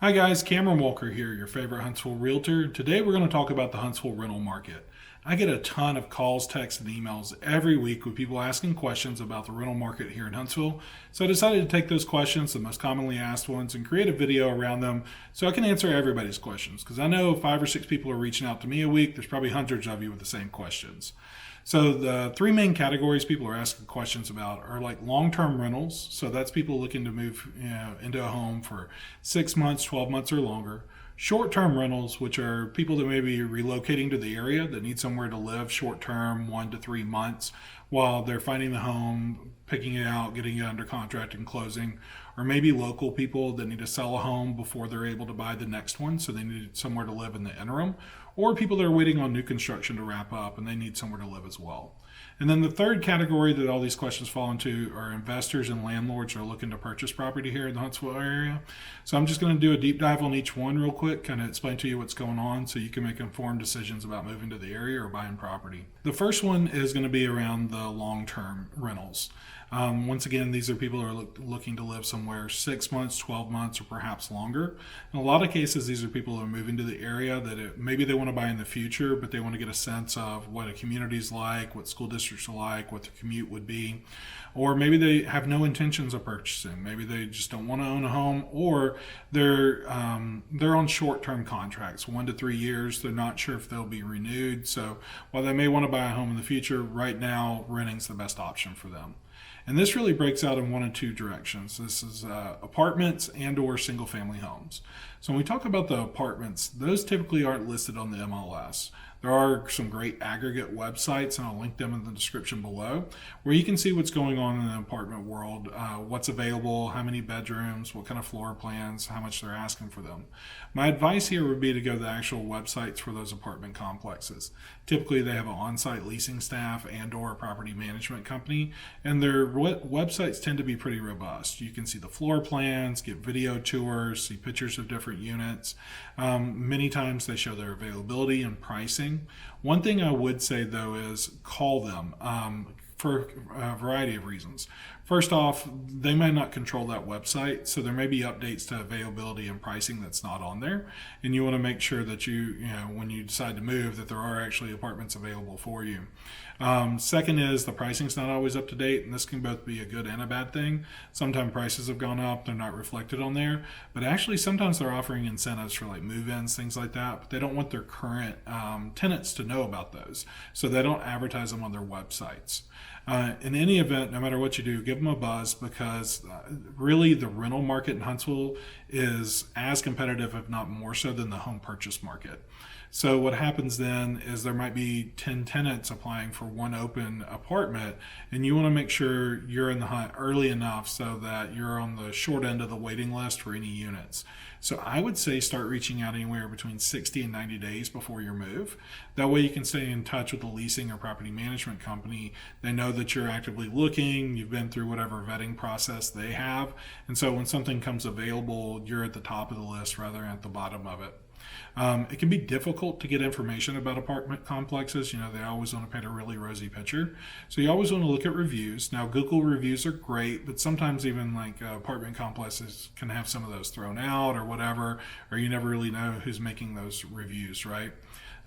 Hi guys, Cameron Walker here, your favorite Huntsville realtor. Today we're going to talk about the Huntsville rental market. I get a ton of calls, texts, and emails every week with people asking questions about the rental market here in Huntsville. So I decided to take those questions, the most commonly asked ones, and create a video around them so I can answer everybody's questions. Because I know 5 or 6 people are reaching out to me a week. There's probably hundreds of you with the same questions. So the three main categories people are asking questions about are like long-term rentals. So that's people looking to move into a home for 6 months, 12 months or longer. Short-term rentals, which are people that may be relocating to the area that need somewhere to live short-term, 1 to 3 months, while they're finding the home, picking it out, getting it under contract and closing. Or maybe local people that need to sell a home before they're able to buy the next one, so they need somewhere to live in the interim. Or people that are waiting on new construction to wrap up and they need somewhere to live as well. And then the third category that all these questions fall into are investors and landlords who are looking to purchase property here in the Huntsville area. So I'm just going to do a deep dive on each one real quick, kind of explain to you what's going on so you can make informed decisions about moving to the area or buying property. The first one is going to be around the long-term rentals. Once again, these are people who are looking to live somewhere 6 months, 12 months, or perhaps longer. In a lot of cases, these are people who are moving to the area that maybe they want to buy in the future, but they want to get a sense of what a community is like, what school districts are like, what the commute would be. Or maybe they have no intentions of purchasing. Maybe they just don't want to own a home, or they're on short-term contracts, 1 to 3 years. They're not sure if they'll be renewed. So while they may want to buy a home in the future, right now renting's the best option for them. And this really breaks out in one of two directions. This is apartments and or single family homes. So when we talk about the apartments, those typically aren't listed on the MLS. There are some great aggregate websites, and I'll link them in the description below, where you can see what's going on in the apartment world, what's available, how many bedrooms, what kind of floor plans, how much they're asking for them. My advice here would be to go to the actual websites for those apartment complexes. Typically, they have an on-site leasing staff and or a property management company, and their websites tend to be pretty robust. You can see the floor plans, get video tours, see pictures of different units. Many times they show their availability and pricing. One thing I would say though is call them for a variety of reasons. First off, they may not control that website, so there may be updates to availability and pricing that's not on there, and you want to make sure that when you decide to move, that there are actually apartments available for you. Second is the pricing's not always up to date, and this can both be a good and a bad thing. Sometimes prices have gone up, they're not reflected on there, but actually sometimes they're offering incentives for like move-ins, things like that, but they don't want their current tenants to know about those, so they don't advertise them on their websites. In any event, no matter what you do, give them a buzz, because really the rental market in Huntsville is as competitive, if not more so, than the home purchase market. So what happens then is there might be 10 tenants applying for one open apartment, and you want to make sure you're in the hunt early enough so that you're on the short end of the waiting list for any units. So I would say start reaching out anywhere between 60 and 90 days before your move. That way you can stay in touch with the leasing or property management company. They know that you're actively looking, you've been through whatever vetting process they have, and so when something comes available, you're at the top of the list rather than at the bottom of it. It can be difficult to get information about apartment complexes. They always want to paint a really rosy picture. So you always want to look at reviews. Now, Google reviews are great, but sometimes even like apartment complexes can have some of those thrown out or whatever, or you never really know who's making those reviews, right?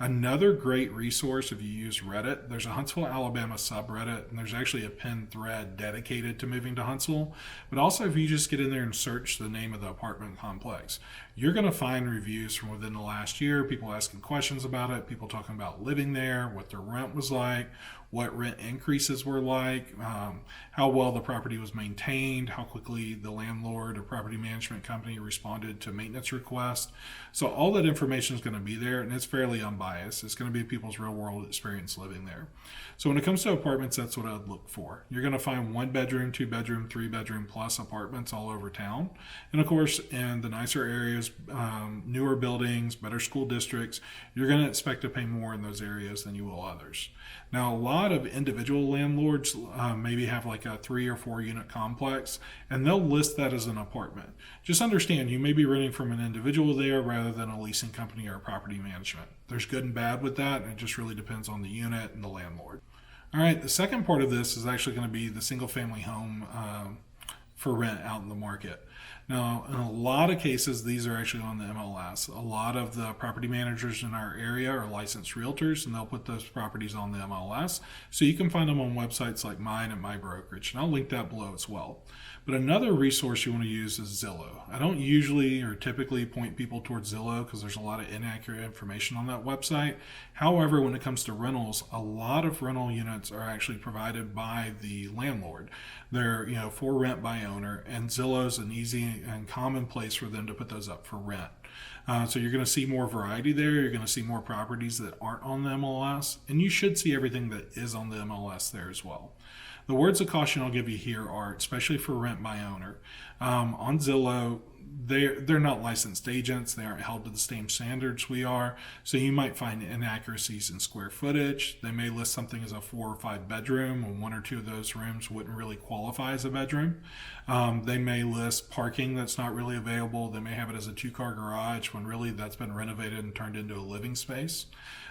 Another great resource, if you use Reddit, there's a Huntsville Alabama subreddit, and there's actually a pinned thread dedicated to moving to Huntsville. But also, if you just get in there and search the name of the apartment complex, you're going to find reviews from within the last year, people asking questions about it, people talking about living there, what their rent was like, what rent increases were like, how well the property was maintained, how quickly the landlord or property management company responded to maintenance requests. So all that information is going to be there, and it's fairly unbiased. It's going to be people's real world experience living there. So when it comes to apartments, that's what I'd look for. You're going to find 1 bedroom, 2 bedroom, 3 bedroom plus apartments all over town. And of course, in the nicer areas, newer buildings, better school districts, you're going to expect to pay more in those areas than you will others. Now, a lot of individual landlords maybe have like a 3 or 4 unit complex, and they'll list that as an apartment. Just understand, you may be renting from an individual there rather than a leasing company or a property management. There's good and bad with that, and it just really depends on the unit and the landlord. All right, the second part of this is actually going to be the single family home for rent out in the market. Now, in a lot of cases, these are actually on the MLS. A lot of the property managers in our area are licensed realtors, and they'll put those properties on the MLS. So you can find them on websites like mine and my brokerage, and I'll link that below as well. But another resource you want to use is Zillow. I don't usually or typically point people towards Zillow because there's a lot of inaccurate information on that website. However, when it comes to rentals, a lot of rental units are actually provided by the landlord. They're, for rent by owner, and Zillow's an easy and common place for them to put those up for rent. So you're going to see more variety there. You're going to see more properties that aren't on the MLS, and you should see everything that is on the MLS there as well. The words of caution I'll give you here are, especially for rent by owner, on Zillow, they're not licensed agents. They aren't held to the same standards we are. So you might find inaccuracies in square footage. They may list something as a 4 or 5 bedroom, and 1 or 2 of those rooms wouldn't really qualify as a bedroom. They may list parking that's not really available. They may have it as a 2-car garage when really that's been renovated and turned into a living space.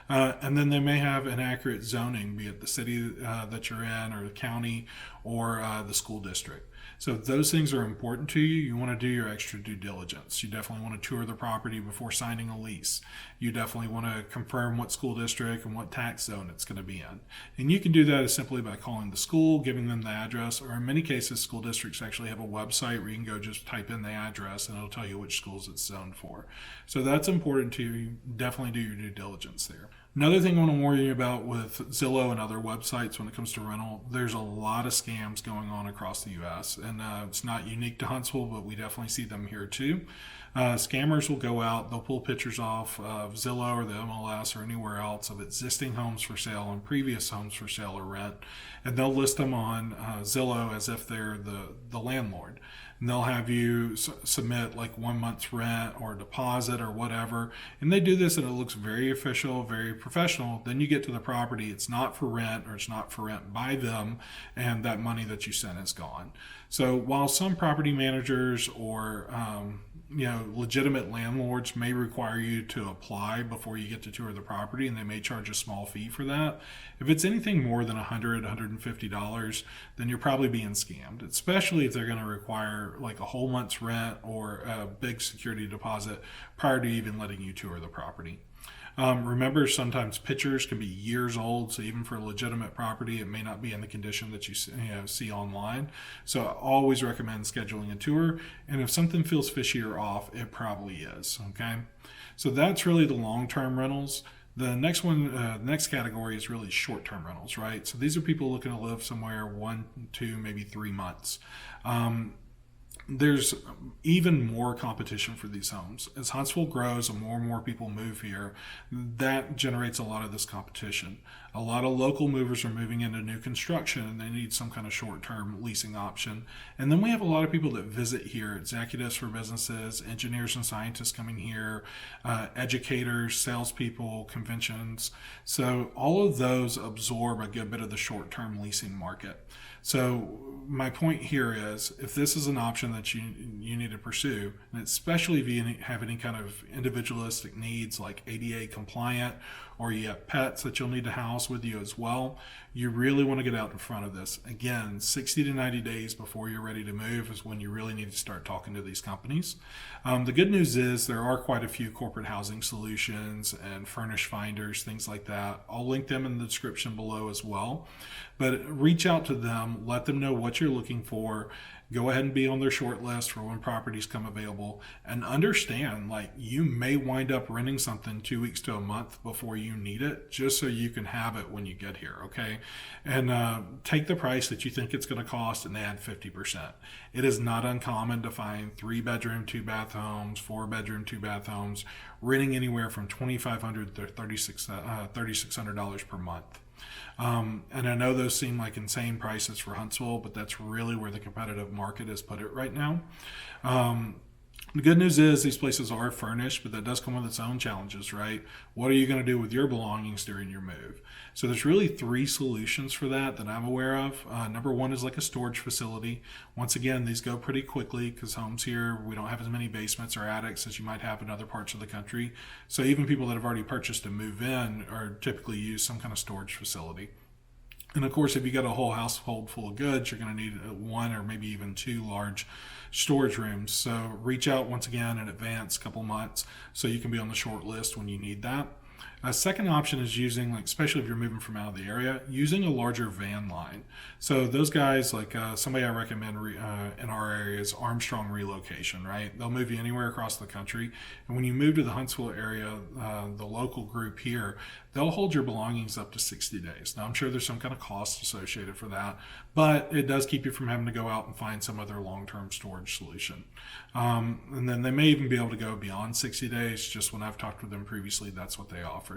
And then they may have inaccurate zoning, be it the city that you're in, or the county, or the school district. So if those things are important to you, you want to do your extra due diligence. You definitely want to tour the property before signing a lease. You definitely want to confirm what school district and what tax zone it's going to be in. And you can do that simply by calling the school, giving them the address, or in many cases, school districts actually have a website where you can go just type in the address and it'll tell you which schools it's zoned for. So that's important to you. Definitely do your due diligence there. Another thing I want to warn you about with Zillow and other websites when it comes to rental, there's a lot of scams going on across the U.S. And it's not unique to Huntsville, but we definitely see them here too. Scammers will go out, they'll pull pictures off of Zillow or the MLS or anywhere else of existing homes for sale and previous homes for sale or rent, and they'll list them on Zillow as if they're the landlord. And they'll have you submit like 1 month's rent or deposit or whatever. And they do this and it looks very official, very professional. Then you get to the property, it's not for rent or it's not for rent by them, and that money that you sent is gone. So while some property managers or legitimate landlords may require you to apply before you get to tour the property, and they may charge a small fee for that. If it's anything more than $100, $150, then you're probably being scammed, especially if they're going to require like a whole month's rent or a big security deposit prior to even letting you tour the property. Remember, sometimes pictures can be years old, so even for a legitimate property, it may not be in the condition that you see online. So I always recommend scheduling a tour, and if something feels fishy or off, it probably is, okay? So that's really the long-term rentals. The next one, next category is really short-term rentals, right? So these are people looking to live somewhere 1, 2, maybe 3 months. There's even more competition for these homes. As Huntsville grows and more people move here, that generates a lot of this competition. A lot of local movers are moving into new construction and they need some kind of short-term leasing option. And then we have a lot of people that visit here, executives for businesses, engineers and scientists coming here, educators, salespeople, conventions. So all of those absorb a good bit of the short-term leasing market. So my point here is, if this is an option that you need to pursue, and especially if you have any kind of individualistic needs like ADA compliant, or you have pets that you'll need to house with you as well, you really want to get out in front of this. Again, 60 to 90 days before you're ready to move is when you really need to start talking to these companies. The good news is there are quite a few corporate housing solutions and furnish finders, things like that. I'll link them in the description below as well. But reach out to them, let them know what you're looking for. Go ahead and be on their short list for when properties come available, and understand, like, you may wind up renting something 2 weeks to a month before you need it, just so you can have it when you get here, okay? And take the price that you think it's going to cost and add 50%. It is not uncommon to find 3-bedroom, 2-bath homes, 4-bedroom, 2-bath homes renting anywhere from $2,500 to $3,600 per month. And I know those seem like insane prices for Huntsville, but that's really where the competitive market has put it right now. The good news is these places are furnished, but that does come with its own challenges, right? What are you going to do with your belongings during your move? So there's really 3 solutions for that I'm aware of. Number 1 is like a storage facility. Once again, these go pretty quickly because homes here, we don't have as many basements or attics as you might have in other parts of the country. So even people that have already purchased and move in are typically use some kind of storage facility. And of course, if you got a whole household full of goods, you're going to need one or maybe even two large storage rooms. So reach out once again in advance, a couple months, so you can be on the short list when you need that. A second option is using, like, especially if you're moving from out of the area, using a larger van line. So those guys, like somebody I recommend in our area is Armstrong Relocation, right? They'll move you anywhere across the country. And when you move to the Huntsville area, the local group here, they'll hold your belongings up to 60 days. Now, I'm sure there's some kind of cost associated for that, but it does keep you from having to go out and find some other long-term storage solution. And then they may even be able to go beyond 60 days. Just when I've talked with them previously, that's what they offered.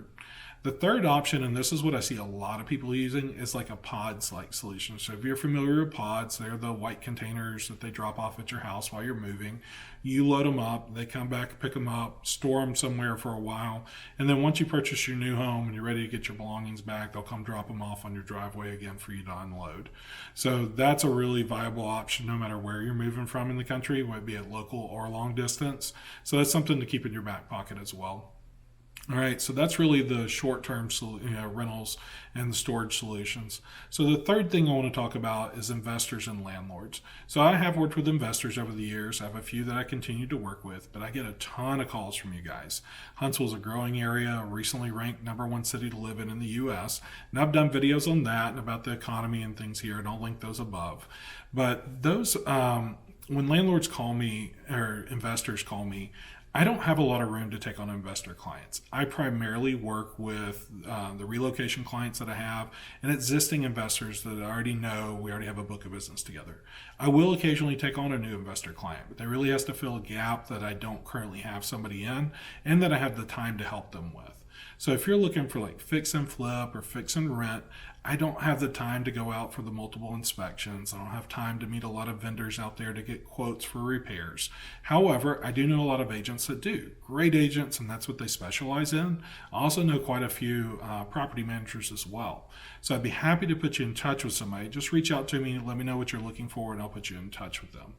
The third option, and this is what I see a lot of people using, is like a pods-like solution. So if you're familiar with pods, they're the white containers that they drop off at your house while you're moving. You load them up, they come back, pick them up, store them somewhere for a while, and then once you purchase your new home and you're ready to get your belongings back, they'll come drop them off on your driveway again for you to unload. So that's a really viable option no matter where you're moving from in the country, whether it be at local or long distance. So that's something to keep in your back pocket as well. All right, so that's really the short-term rentals and the storage solutions. So the third thing I want to talk about is investors and landlords. So I have worked with investors over the years. I have a few that I continue to work with, but I get a ton of calls from you guys. Huntsville's a growing area, recently ranked #1 city to live in the U.S., and I've done videos on that and about the economy and things here, and I'll link those above. But those, when landlords call me or investors call me, I don't have a lot of room to take on investor clients. I primarily work with the relocation clients that I have and existing investors that I already know. We already have a book of business together. I will occasionally take on a new investor client, but that really has to fill a gap that I don't currently have somebody in and that I have the time to help them with. So if you're looking for like fix and flip or fix and rent, I don't have the time to go out for the multiple inspections. I don't have time to meet a lot of vendors out there to get quotes for repairs. However, I do know a lot of agents that do. Great agents, and that's what they specialize in. I also know quite a few property managers as well. So I'd be happy to put you in touch with somebody. Just reach out to me, let me know what you're looking for, and I'll put you in touch with them.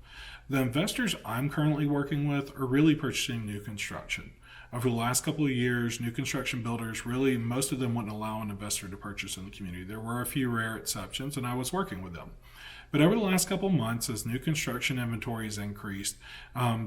The investors I'm currently working with are really purchasing new construction. Over the last couple of years, new construction builders, really, most of them wouldn't allow an investor to purchase in the community. There were a few rare exceptions, and I was working with them. But over the last couple of months, as new construction inventory has increased,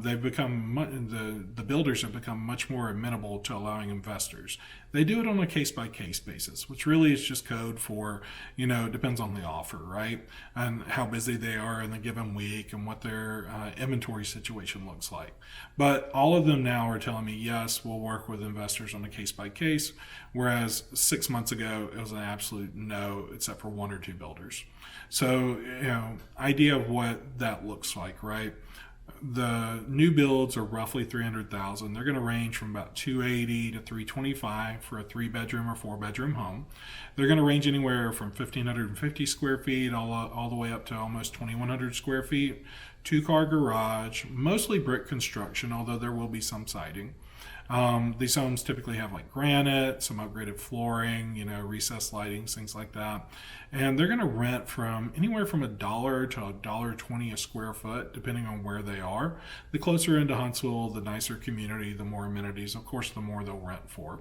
they've become the builders have become much more amenable to allowing investors. They do it on a case-by-case basis, which really is just code for, it depends on the offer, right? And how busy they are in the given week and what their inventory situation looks like. But all of them now are telling me, yes, we'll work with investors on a case-by-case, whereas 6 months ago, it was an absolute no, except for one or two builders. So, idea of what that looks like, right? The new builds are roughly 300,000. They're going to range from about 280 to 325 for a 3-bedroom or 4-bedroom home. They're going to range anywhere from 1,550 square feet all the way up to almost 2,100 square feet. 2-car garage, mostly brick construction, although there will be some siding. These homes typically have like granite, some upgraded flooring, recessed lighting, things like that. And they're going to rent from anywhere from $1 to $1.20 a square foot, depending on where they are. The closer into Huntsville, the nicer community, the more amenities, of course, the more they'll rent for.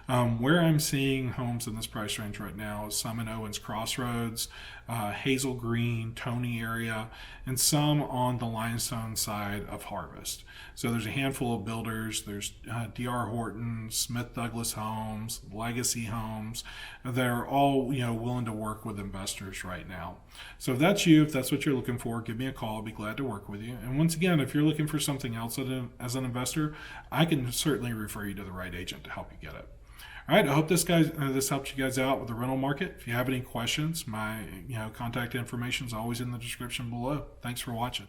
Where I'm seeing homes in this price range right now is some in Owens Crossroads, Hazel Green, Tony area, and some on the limestone side of Harvest. So there's a handful of builders. There's D.R. Horton, Smith Douglas Homes, Legacy Homes. They're all willing to work with investors right now. So if that's you, if that's what you're looking for, give me a call. I'll be glad to work with you. And once again, if you're looking for something else as an investor, I can certainly refer you to the right agent to help you get it. All right, I hope this helps you guys out with the rental market. If you have any questions, my contact information is always in the description below. Thanks for watching.